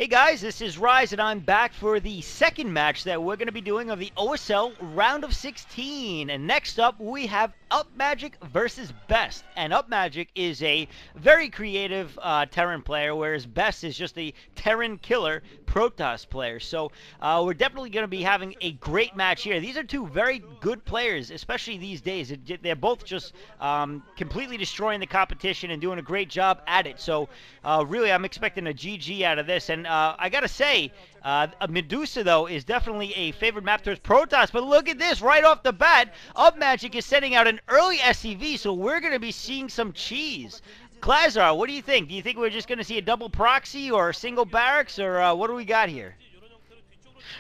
Hey guys, this is Rise, and I'm back for the second match that we're going to be doing of the OSL Round of 16. And next up, we have UpMagic versus Best. And UpMagic is a very creative Terran player, whereas Best is just a Terran killer Protoss player. So we're definitely going to be having a great match here. These are two very good players, especially these days. They're both just completely destroying the competition and doing a great job at it. So really, I'm expecting a GG out of this. And I gotta say, Medusa, though, is definitely a favored map towards Protoss. But look at this, right off the bat, UpMagic is sending out an early SCV, so we're going to be seeing some cheese. Klazar, what do you think? Do you think we're just going to see a double proxy or a single barracks, or what do we got here?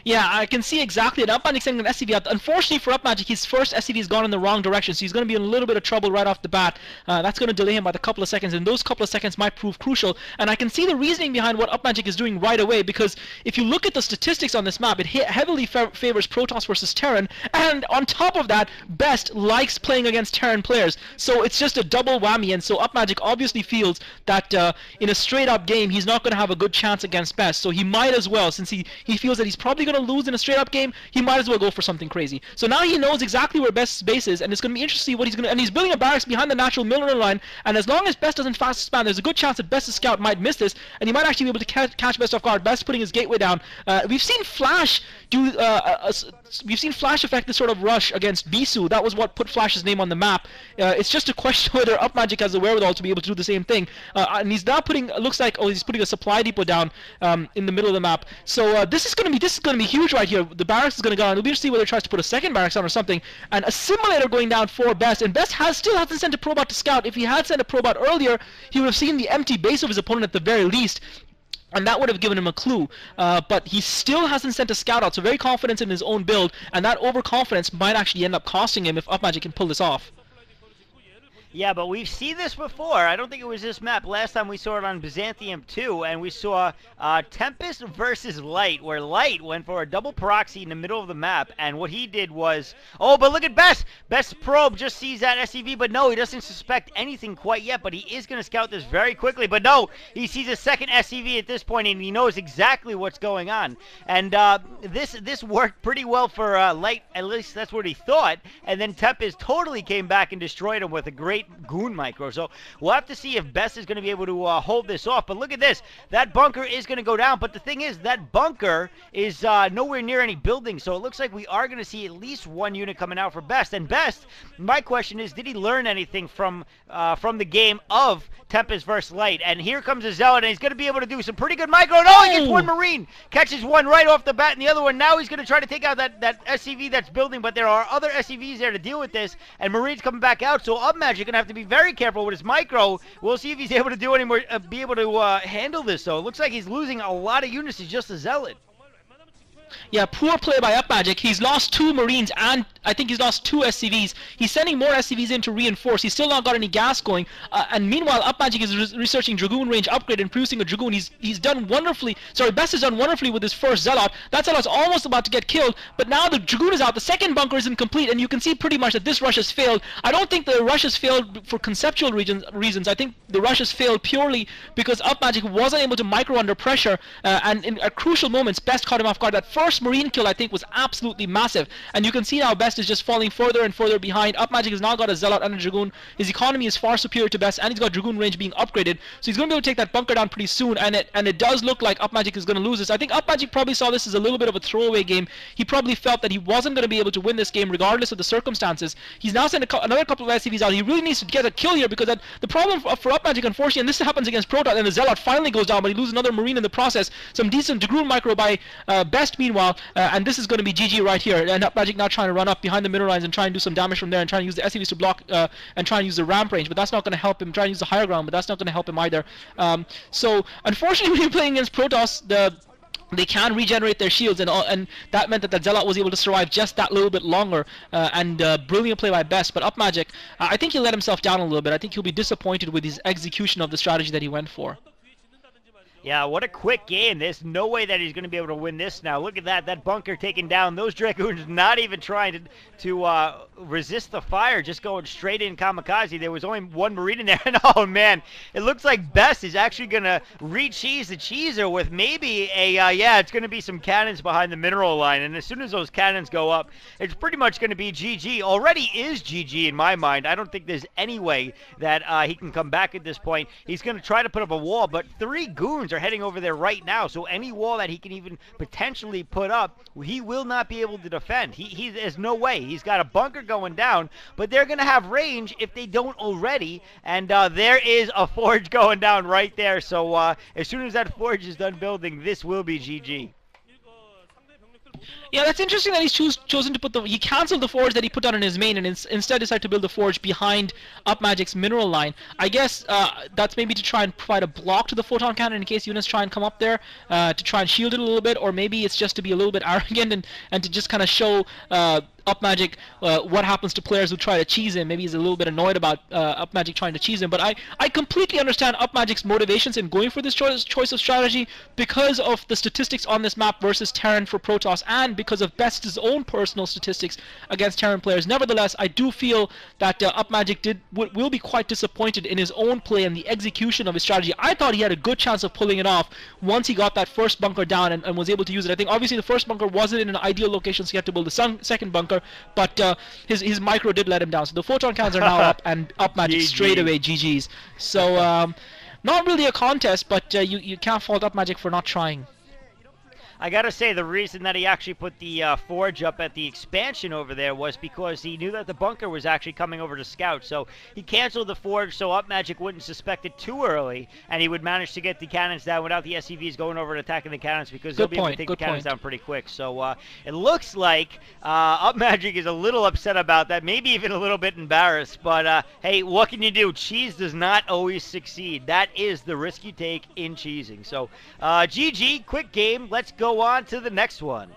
Yeah, I can see exactly it. UpMagic sending an SCV out. Unfortunately for UpMagic, his first SCV has gone in the wrong direction, so he's going to be in a little bit of trouble right off the bat. That's going to delay him by a couple of seconds, and those couple of seconds might prove crucial. And I can see the reasoning behind what UpMagic is doing right away, because if you look at the statistics on this map, it heavily favors Protoss versus Terran, and on top of that, Best likes playing against Terran players. So it's just a double whammy, and so UpMagic obviously feels that in a straight-up game, he's not going to have a good chance against Best. So he might as well, since he feels that he's probably going to lose in a straight-up game, he might as well go for something crazy. So now he knows exactly where Best's base is, and it's going to be interesting to see what he's going to... And he's building a barracks behind the natural military line, and as long as Best doesn't fast span, there's a good chance that Best's scout might miss this, and he might actually be able to catch Best off guard. Best putting his gateway down. We've seen Flash do... we've seen Flash affect this sort of rush against Bisu. That was what put Flash's name on the map. It's just a question whether UpMagic has the wherewithal to be able to do the same thing. And he's now putting... looks like, he's putting a supply depot down in the middle of the map. So this is going to be huge right here. The barracks is going to go on. It'll be interesting whether he tries to put a second barracks on or something. And a simulator going down for Best. And Best still hasn't sent a probot to scout. If he had sent a probot earlier, he would have seen the empty base of his opponent at the very least. And that would have given him a clue, but he still hasn't sent a scout out, so very confident in his own build, and that overconfidence might actually end up costing him if UpMagic can pull this off. Yeah, but we've seen this before. I don't think it was this map. Last time we saw it on Byzantium 2, and we saw Tempest versus Light, where Light went for a double proxy in the middle of the map, and what he did was... Oh, but look at Best! Best's probe just sees that SCV, but no, he doesn't suspect anything quite yet, but he is going to scout this very quickly. But no, he sees a second SCV at this point, and he knows exactly what's going on. And this worked pretty well for Light, at least that's what he thought, and then Tempest totally came back and destroyed him with a great goon micro. So we'll have to see if Best is going to be able to hold this off. But look at this. That bunker is going to go down. But the thing is, that bunker is nowhere near any buildings. So it looks like we are going to see at least one unit coming out for Best. And Best, my question is, did he learn anything from the game of Tempest versus Light? And here comes a Zealot, and he's going to be able to do some pretty good micro. No, he gets one Marine. Catches one right off the bat, and the other one, now he's going to try to take out that SCV that's building. But there are other SCVs there to deal with this, and Marine's coming back out. So UpMagic going to have to be very careful with his micro. We'll see if he's able to do any more, be able to handle this. So it looks like he's losing a lot of units. He's just a Zealot. Yeah, poor play by UpMagic. He's lost 2 Marines, and I think he's lost 2 SCVs. He's sending more SCVs in to reinforce. He's still not got any gas going. And meanwhile, UpMagic is researching Dragoon range upgrade and producing a Dragoon. He's done wonderfully. Sorry, Best has done wonderfully with his first Zealot. That Zealot's almost about to get killed, but now the Dragoon is out. The second bunker is incomplete, and you can see pretty much that this rush has failed. I don't think the rush has failed for conceptual reasons. I think the rush has failed purely because UpMagic wasn't able to micro under pressure, and at crucial moments, Best caught him off guard. That first Marine kill, I think, was absolutely massive, and you can see now Best is just falling further and further behind. UpMagic has now got a Zealot and a Dragoon. His economy is far superior to Best, and he's got Dragoon range being upgraded, so he's going to be able to take that bunker down pretty soon, and it does look like UpMagic is going to lose this. I think UpMagic probably saw this as a little bit of a throwaway game. He probably felt that he wasn't going to be able to win this game regardless of the circumstances. He's now sent another couple of SCVs out. He really needs to get a kill here, because the problem for UpMagic, unfortunately, and this happens against Protoss, and the Zealot finally goes down, but he loses another Marine in the process. Some decent Dragoon micro by Best meanwhile, and this is going to be GG right here. And UpMagic now trying to run up behind the middle lines and try and do some damage from there, and trying to use the SCVs to block and try and use the ramp range, but that's not going to help him. Try and use the higher ground, but that's not going to help him either. So unfortunately, when you're playing against Protoss, they can regenerate their shields, and that meant that the Zealot was able to survive just that little bit longer, and brilliant play by Best. But UpMagic, I think he let himself down a little bit. I think he'll be disappointed with his execution of the strategy that he went for. Yeah, what a quick game. There's no way that he's going to be able to win this now. Look at that. That bunker taken down. Those Dragoons not even trying to resist the fire, just going straight in kamikaze. There was only one Marine in there. And oh, man, it looks like Best is actually going to re-cheese the cheeser with maybe a, yeah, it's going to be some cannons behind the mineral line. And as soon as those cannons go up, it's pretty much going to be GG. Already is GG in my mind. I don't think there's any way that he can come back at this point. He's going to try to put up a wall, but 3 goons are heading over there right now, so any wall that he can even potentially put up, he will not be able to defend. There's no way. He's got a bunker going down, but they're going to have range if they don't already, and there is a forge going down right there, so as soon as that forge is done building, this will be GG. Yeah, that's interesting that he's chosen to put he canceled the forge that he put down in his main and instead decided to build the forge behind UpMagic's mineral line. I guess that's maybe to try and provide a block to the photon cannon in case units try and come up there to try and shield it a little bit, or maybe it's just to be a little bit arrogant and to just kind of show UpMagic what happens to players who try to cheese him. Maybe he's a little bit annoyed about UpMagic trying to cheese him, but I completely understand UpMagic's motivations in going for this choice of strategy because of the statistics on this map versus Terran for Protoss, and because of Best's own personal statistics against Terran players. Nevertheless, I do feel that UpMagic will be quite disappointed in his own play and the execution of his strategy. I thought he had a good chance of pulling it off once he got that first bunker down and was able to use it. I think obviously the first bunker wasn't in an ideal location, so he had to build the second bunker, but his micro did let him down. So the photon cans are now up, and UpMagic straight away GG's. So not really a contest, but you can't fault UpMagic for not trying. I gotta say, the reason that he actually put the forge up at the expansion over there was because he knew that the bunker was actually coming over to scout. So he canceled the forge so UpMagic wouldn't suspect it too early, and he would manage to get the cannons down without the SCVs going over and attacking the cannons, because they'll be able to take the cannons down pretty quick. So it looks like UpMagic is a little upset about that, maybe even a little bit embarrassed. But hey, what can you do? Cheese does not always succeed. That is the risk you take in cheesing. So GG, quick game. Let's go on to the next one.